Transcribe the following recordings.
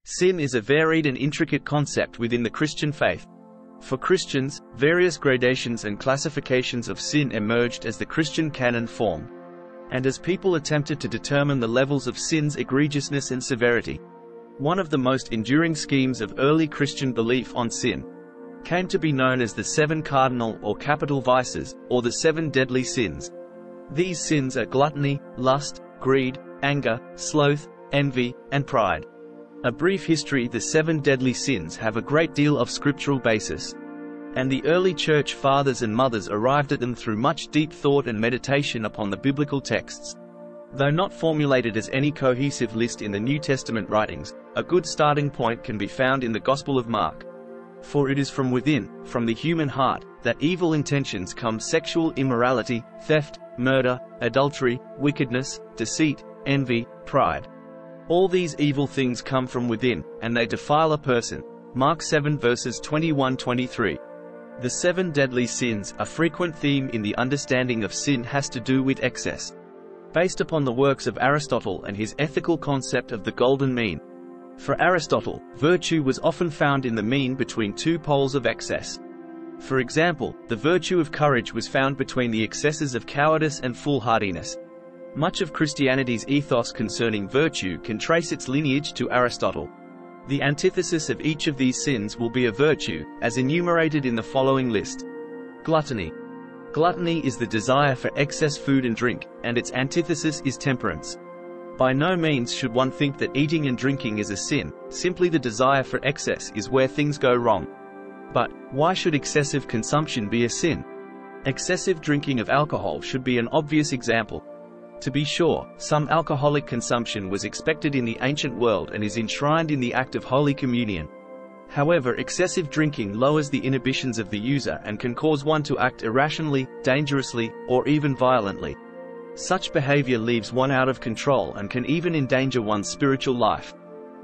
Sin is a varied and intricate concept within the Christian faith. For Christians, various gradations and classifications of sin emerged as the Christian canon formed, and as people attempted to determine the levels of sin's egregiousness and severity. One of the most enduring schemes of early Christian belief on sin came to be known as the 7 cardinal or capital vices, or the 7 deadly sins. These sins are gluttony, lust, greed, anger, sloth, envy, and pride. A brief history: the 7 deadly sins have a great deal of scriptural basis, and the early church fathers and mothers arrived at them through much deep thought and meditation upon the biblical texts. Though not formulated as any cohesive list in the New Testament writings, a good starting point can be found in the Gospel of Mark. For it is from within, from the human heart, that evil intentions come: sexual immorality, theft, murder, adultery, wickedness, deceit, envy, pride. All these evil things come from within, and they defile a person. Mark 7 verses 21-23. The 7 deadly sins, a frequent theme in the understanding of sin, has to do with excess. Based upon the works of Aristotle and his ethical concept of the golden mean. For Aristotle, virtue was often found in the mean between 2 poles of excess. For example, the virtue of courage was found between the excesses of cowardice and foolhardiness. Much of Christianity's ethos concerning virtue can trace its lineage to Aristotle. The antithesis of each of these sins will be a virtue, as enumerated in the following list. Gluttony. Gluttony is the desire for excess food and drink, and its antithesis is temperance. By no means should one think that eating and drinking is a sin, simply the desire for excess is where things go wrong. But why should excessive consumption be a sin? Excessive drinking of alcohol should be an obvious example. To be sure, some alcoholic consumption was expected in the ancient world and is enshrined in the act of Holy Communion. However, excessive drinking lowers the inhibitions of the user and can cause one to act irrationally, dangerously, or even violently. Such behavior leaves one out of control and can even endanger one's spiritual life.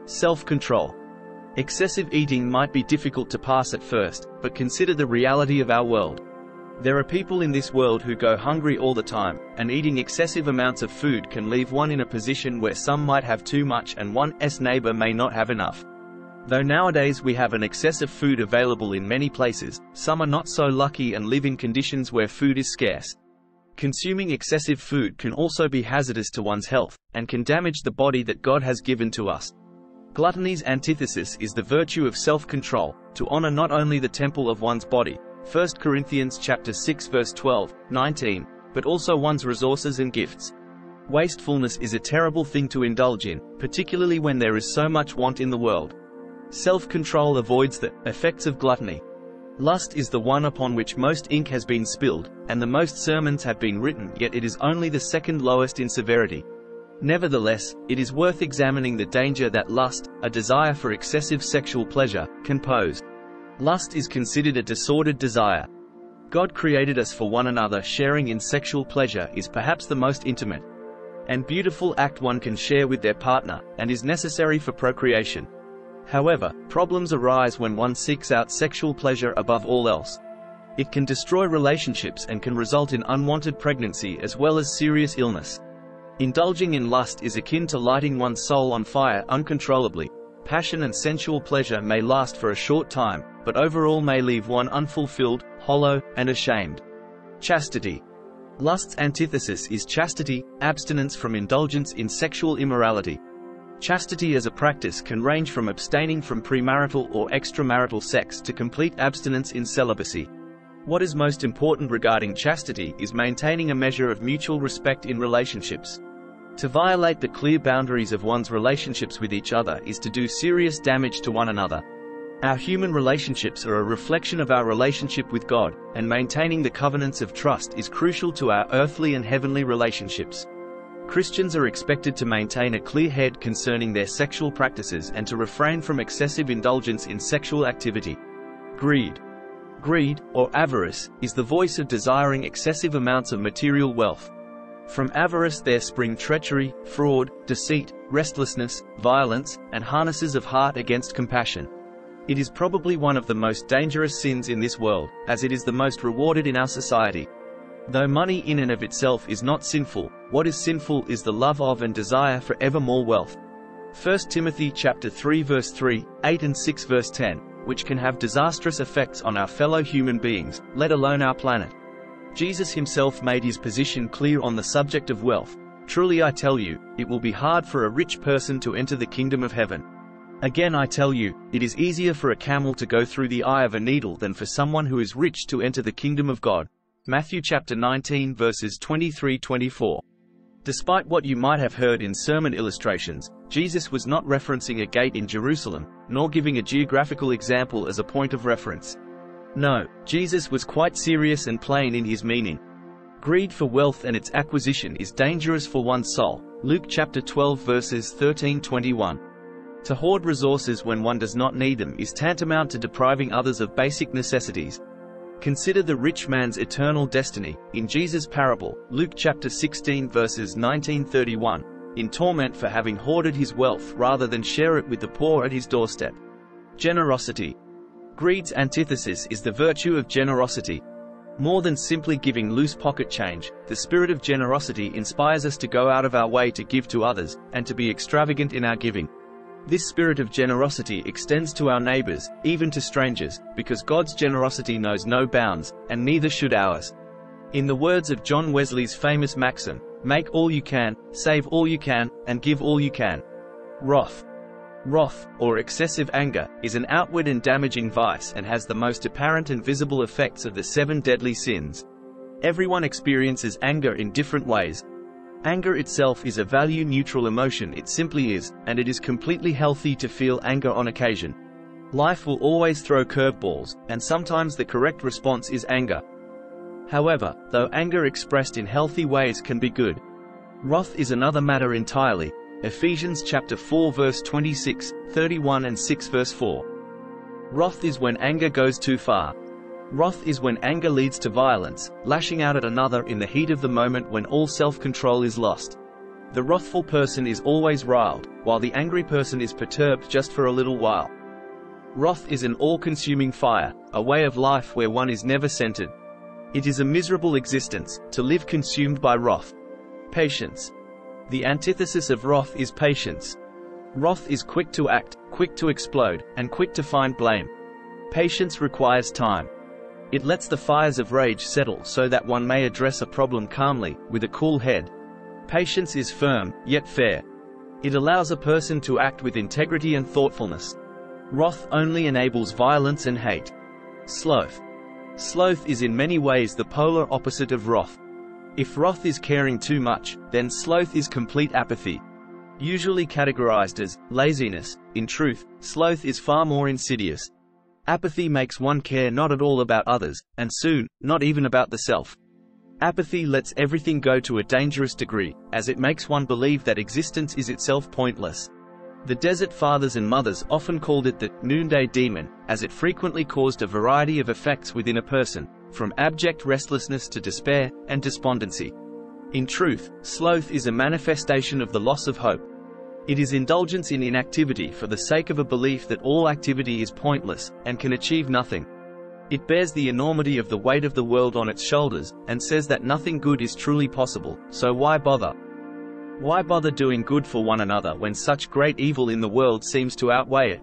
Self-control. Excessive eating might be difficult to pass at first, but consider the reality of our world. There are people in this world who go hungry all the time, and eating excessive amounts of food can leave one in a position where some might have too much and one's neighbor may not have enough. Though nowadays we have an excess of food available in many places, some are not so lucky and live in conditions where food is scarce. Consuming excessive food can also be hazardous to one's health, and can damage the body that God has given to us. Gluttony's antithesis is the virtue of self-control, to honor not only the temple of one's body, 1 Corinthians chapter 6 verse 12, 19, but also one's resources and gifts. Wastefulness is a terrible thing to indulge in, particularly when there is so much want in the world. Self-control avoids the effects of gluttony. Lust is the one upon which most ink has been spilled, and the most sermons have been written, yet it is only the second lowest in severity. Nevertheless, it is worth examining the danger that lust, a desire for excessive sexual pleasure, can pose. Lust is considered a disordered desire. God created us for one another. Sharing in sexual pleasure is perhaps the most intimate and beautiful act one can share with their partner, and is necessary for procreation. However, problems arise when one seeks out sexual pleasure above all else. It can destroy relationships and can result in unwanted pregnancy as well as serious illness. Indulging in lust is akin to lighting one's soul on fire uncontrollably. Passion and sensual pleasure may last for a short time, but overall may leave one unfulfilled, hollow, and ashamed. Chastity. Lust's antithesis is chastity, abstinence from indulgence in sexual immorality. Chastity as a practice can range from abstaining from premarital or extramarital sex to complete abstinence in celibacy. What is most important regarding chastity is maintaining a measure of mutual respect in relationships. To violate the clear boundaries of one's relationships with each other is to do serious damage to one another. Our human relationships are a reflection of our relationship with God, and maintaining the covenants of trust is crucial to our earthly and heavenly relationships. Christians are expected to maintain a clear head concerning their sexual practices and to refrain from excessive indulgence in sexual activity. Greed. Greed, or avarice, is the voice of desiring excessive amounts of material wealth. From avarice there spring treachery, fraud, deceit, restlessness, violence, and harnesses of heart against compassion. It is probably one of the most dangerous sins in this world, as it is the most rewarded in our society. Though money in and of itself is not sinful, what is sinful is the love of and desire for ever more wealth. 1 Timothy chapter 3 verse 3, 8 and 6 verse 10, which can have disastrous effects on our fellow human beings, let alone our planet. Jesus himself made his position clear on the subject of wealth. Truly I tell you, it will be hard for a rich person to enter the kingdom of heaven. Again I tell you, it is easier for a camel to go through the eye of a needle than for someone who is rich to enter the kingdom of God. Matthew chapter 19 verses 23-24. Despite what you might have heard in sermon illustrations, Jesus was not referencing a gate in Jerusalem, nor giving a geographical example as a point of reference. No, Jesus was quite serious and plain in his meaning. Greed for wealth and its acquisition is dangerous for one's soul. Luke chapter 12 verses 13-21. To hoard resources when one does not need them is tantamount to depriving others of basic necessities. Consider the rich man's eternal destiny, in Jesus' parable, Luke chapter 16 verses 19-31, in torment for having hoarded his wealth rather than share it with the poor at his doorstep. Generosity. Greed's antithesis is the virtue of generosity. More than simply giving loose pocket change, the spirit of generosity inspires us to go out of our way to give to others, and to be extravagant in our giving. This spirit of generosity extends to our neighbors, even to strangers, because God's generosity knows no bounds, and neither should ours. In the words of John Wesley's famous maxim, make all you can, save all you can, and give all you can. Wrath. Wrath, or excessive anger, is an outward and damaging vice and has the most apparent and visible effects of the 7 deadly sins. Everyone experiences anger in different ways. Anger itself is a value-neutral emotion, it simply is, and it is completely healthy to feel anger on occasion. Life will always throw curveballs, and sometimes the correct response is anger. However, though anger expressed in healthy ways can be good, wrath is another matter entirely. Ephesians chapter 4 verse 26, 31 and 6 verse 4. Wrath is when anger goes too far. Wrath is when anger leads to violence, lashing out at another in the heat of the moment when all self-control is lost. The wrathful person is always riled, while the angry person is perturbed just for a little while. Wrath is an all-consuming fire, a way of life where one is never centered. It is a miserable existence, to live consumed by wrath. Patience. The antithesis of wrath is patience. Wrath is quick to act, quick to explode, and quick to find blame. Patience requires time. It lets the fires of rage settle so that one may address a problem calmly, with a cool head. Patience is firm, yet fair. It allows a person to act with integrity and thoughtfulness. Wrath only enables violence and hate. Sloth. Sloth is in many ways the polar opposite of wrath. If wrath is caring too much, then sloth is complete apathy. Usually categorized as laziness, in truth, sloth is far more insidious. Apathy makes one care not at all about others, and soon, not even about the self. Apathy lets everything go to a dangerous degree, as it makes one believe that existence is itself pointless. The desert fathers and mothers often called it the noonday demon, as it frequently caused a variety of effects within a person, from abject restlessness to despair and despondency. In truth, sloth is a manifestation of the loss of hope. It is indulgence in inactivity for the sake of a belief that all activity is pointless, and can achieve nothing. It bears the enormity of the weight of the world on its shoulders, and says that nothing good is truly possible, so why bother? Why bother doing good for one another when such great evil in the world seems to outweigh it?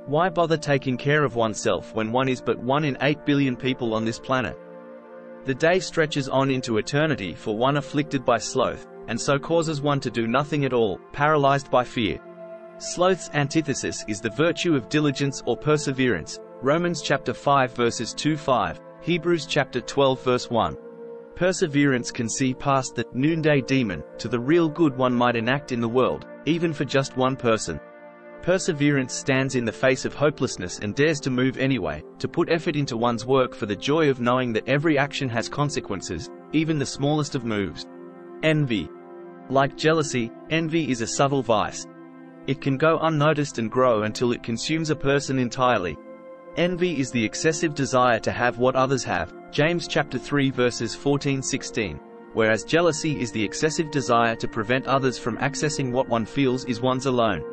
Why bother taking care of oneself when one is but 1 in 8 billion people on this planet? The day stretches on into eternity for one afflicted by sloth, and so causes one to do nothing at all, paralyzed by fear. Sloth's antithesis is the virtue of diligence or perseverance. Romans chapter 5 verses 2-5, Hebrews chapter 12 verse 1. Perseverance can see past the noonday demon to the real good one might enact in the world, even for just one person. Perseverance stands in the face of hopelessness and dares to move anyway, to put effort into one's work for the joy of knowing that every action has consequences, even the smallest of moves. Envy. Like jealousy, envy is a subtle vice. It can go unnoticed and grow until it consumes a person entirely. Envy is the excessive desire to have what others have, James chapter 3 verses 14-16, whereas jealousy is the excessive desire to prevent others from accessing what one feels is one's alone.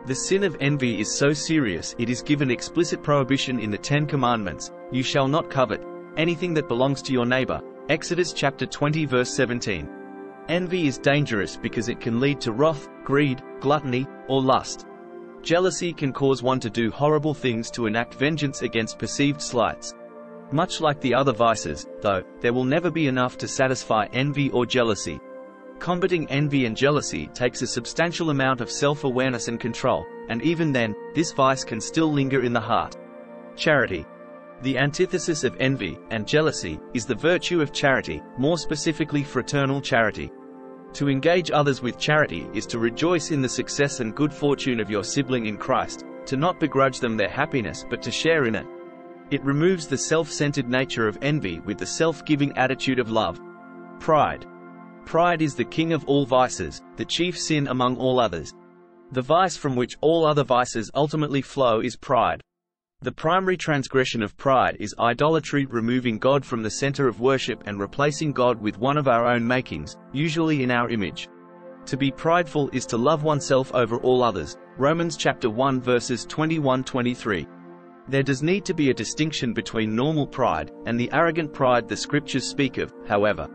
The sin of envy is so serious it is given explicit prohibition in the 10 Commandments, you shall not covet anything that belongs to your neighbor, Exodus chapter 20 verse 17. Envy is dangerous because it can lead to wrath, greed, gluttony, or lust. Jealousy can cause one to do horrible things to enact vengeance against perceived slights. Much like the other vices, though, there will never be enough to satisfy envy or jealousy. Combating envy and jealousy takes a substantial amount of self-awareness and control, and even then, this vice can still linger in the heart. Charity. The antithesis of envy and jealousy is the virtue of charity, more specifically fraternal charity. To engage others with charity is to rejoice in the success and good fortune of your sibling in Christ, to not begrudge them their happiness but to share in it. It removes the self-centered nature of envy with the self-giving attitude of love. Pride. Pride is the king of all vices, the chief sin among all others. The vice from which all other vices ultimately flow is pride. The primary transgression of pride is idolatry, removing God from the center of worship and replacing God with one of our own makings, usually in our image. To be prideful is to love oneself over all others. Romans chapter 1 verses 21-23. There does need to be a distinction between normal pride and the arrogant pride the scriptures speak of, however.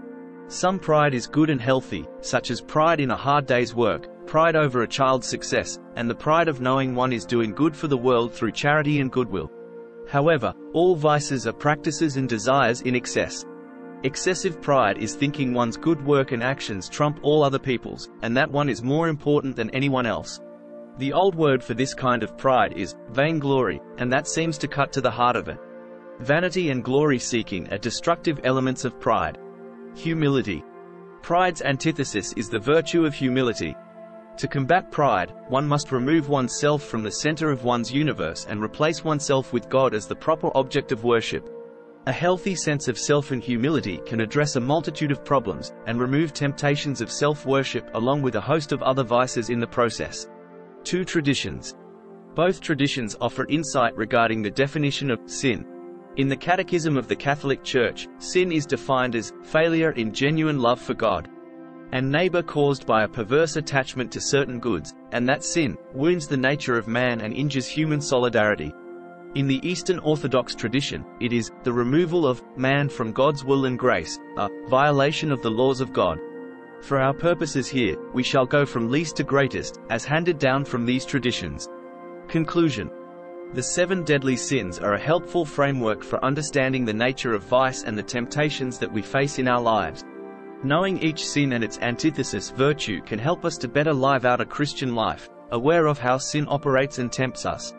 Some pride is good and healthy, such as pride in a hard day's work, pride over a child's success, and the pride of knowing one is doing good for the world through charity and goodwill. However, all vices are practices and desires in excess. Excessive pride is thinking one's good work and actions trump all other people's, and that one is more important than anyone else. The old word for this kind of pride is vainglory, and that seems to cut to the heart of it. Vanity and glory-seeking are destructive elements of pride. Humility. Pride's antithesis is the virtue of humility. To combat pride, one must remove oneself from the center of one's universe and replace oneself with God as the proper object of worship. A healthy sense of self and humility can address a multitude of problems, and remove temptations of self-worship along with a host of other vices in the process. Two traditions. Both traditions offer insight regarding the definition of sin. In the Catechism of the Catholic Church, sin is defined as failure in genuine love for God and neighbor caused by a perverse attachment to certain goods, and that sin wounds the nature of man and injures human solidarity. In the Eastern Orthodox tradition, it is the removal of man from God's will and grace, a violation of the laws of God. For our purposes here, we shall go from least to greatest, as handed down from these traditions. Conclusion. The 7 deadly sins are a helpful framework for understanding the nature of vice and the temptations that we face in our lives. Knowing each sin and its antithesis virtue can help us to better live out a Christian life, aware of how sin operates and tempts us.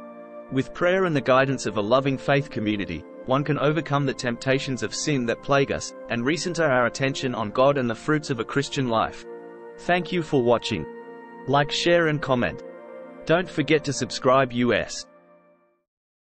With prayer and the guidance of a loving faith community, one can overcome the temptations of sin that plague us, and recenter our attention on God and the fruits of a Christian life. Thank you for watching. Like, share and comment. Don't forget to subscribe.